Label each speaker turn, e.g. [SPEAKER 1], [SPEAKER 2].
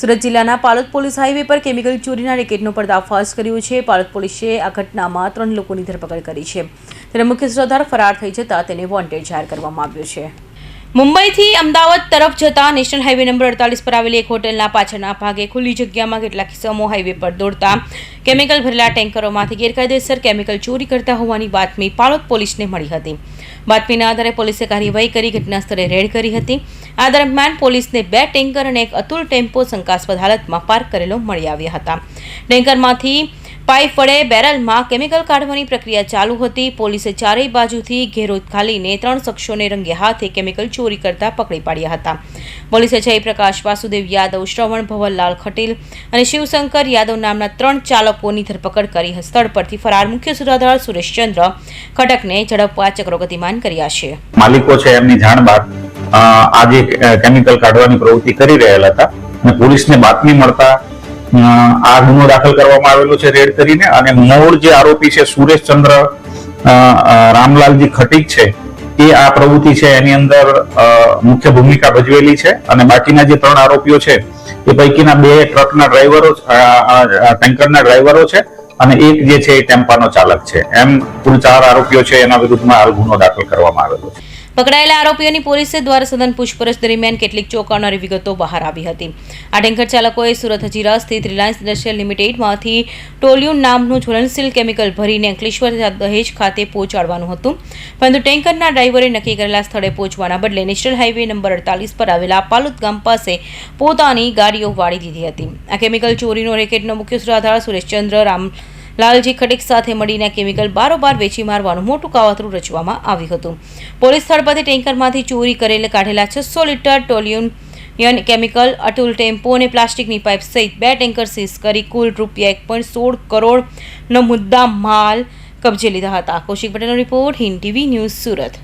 [SPEAKER 1] સુરત જિલ્લાના Palod police highway પર chemical ચોરીના રેકેટનો પર્દાફાશ કર્યો છે। પાલોદ પોલીસે આ ઘટનામાં 3 લોકોની ધરપકડ કરી છે, ત્યારે મુખ્ય સૂત્રધાર ફરાર થઈ જતા તેને વોન્ટેડ જાહેર કરવામાં આવ્યો છે। મુંબઈથી અમદાવાદ તરફ જતા નેશનલ હાઈવે નંબર 48 પર આવેલી એક હોટલના પાછળના ભાગે ખુલ્લી જગ્યામાં કેટલાક કિસ્સાઓ હાઈવે પર દોડતા કેમિકલ ભરેલા ટેન્કરોમાંથી ગેરકાયદેસર કેમિકલ ચોરી કરતા હોવાની બાતમી પાલોદ પોલીસને મળી હતી। બાતમીના આધારે પોલીસે કાર્યવાહી કરી ઘટના સ્થળે રેડ કરી હતી। આ દરમિયાન પોલીસને 2 ટેન્કર અને એક અતુલ ટેમ્પો શંકાસ્પદ હાલતમાં પાર્ક કરેલો મળી આવ્યા હતા। ટેન્કરમાંથી પાઇપ વડે બેરલમાં કેમિકલ કાઢવાની પ્રક્રિયા ચાલુ હતી। પોલીસે ચારેય બાજુથી ઘેરો ખાલીને 3 શખ્સોને રંગે હાથે કેમિકલ ચોરી કરતા પકડી પાડ્યા હતા। પોલીસે જયપ્રકાશ વાસુદેવ યાદવ, શ્રવણ ભવનલાલ ખટીલ અને શિવશંકર યાદવ નામના 3 ચાલકોની ધરપકડ કરી સ્થળ પરથી ફરાર મુખ્ય સૂત્રધાર સુરેશચંદ્ર ખડકને ઝડપવા ચક્રો ગતિમાન કર્યા છે।
[SPEAKER 2] માલિકો છે એમની જાણ બાદ આજે કેમિકલ કાઢવાની પ્રવૃત્તિ કરી રહેલા હતા અને પોલીસને બાતમી મળતા આ ગુનો દાખલ કરવામાં આવેલો છે રેડ કરીને। અને મૂળ જે આરોપી છે સુરેશચંદ્ર રામલાલજી ખટીક છે એ આ પ્રવૃત્તિ છે એની અંદર મુખ્ય ભૂમિકા ભજવેલી છે। અને બાકીના જે 3 આરોપીઓ છે એ પૈકીના 2 ટ્રકના ડ્રાઈવરો, ટેન્કરના ડ્રાઈવરો છે અને એક જે છે એ ટેમ્પાનો ચાલક છે। એમ કુલ 4 આરોપીઓ છે એના વિરુદ્ધમાં હાલ ગુનો દાખલ કરવામાં આવેલો છે।
[SPEAKER 1] પકડાયેલા આરોપીઓની પોલીસ દ્વારા સઘન પૂછપરછ દરમિયાન કેટલીક ચોંકાવનારી વિગતો બહાર આવી હતી। આ ટેન્કર ચાલકોએ સુરત હજીરા સ્થિત રિલાયન્સ ઇન્ડસ્ટ્રીયલ લિમિટેડમાંથી ટોલ્યુન નામનું જ્વલનશીલ કેમિકલ ભરીને અંકલેશ્વર દહેજ ખાતે પહોંચાડવાનું હતું, પરંતુ ટેન્કરના ડ્રાઈવરે નક્કી કરેલા સ્થળે પહોંચવાના બદલે નેશનલ હાઈવે નંબર 48 પર આવેલા પાલોદ ગામ પાસે પોતાની ગાડીઓ વાળી દીધી હતી। આ કેમિકલ ચોરીનો રેકેટનો મુખ્ય સૂત્રધાર સુરેશચંદ્ર લાલજી ખટીક સાથે મળીને કેમિકલ બારોબાર વેચી મારવાનું મોટું કાવતરું રચવામાં આવ્યું હતું। પોલીસ સ્થળ પરથી ટેન્કરમાંથી ચોરી કરેલ કાઢેલા 600 લીટર ટોલ્યુન કેમિકલ, અતુલ ટેમ્પો અને પ્લાસ્ટિકની પાઇપ સહિત 2 ટેન્કર સીઝ કરી કુલ ₹1.16 કરોડનો મુદ્દા માલ કબજે લીધા હતા। કૌશિક પટેલનો report, Hind TV news, Surat.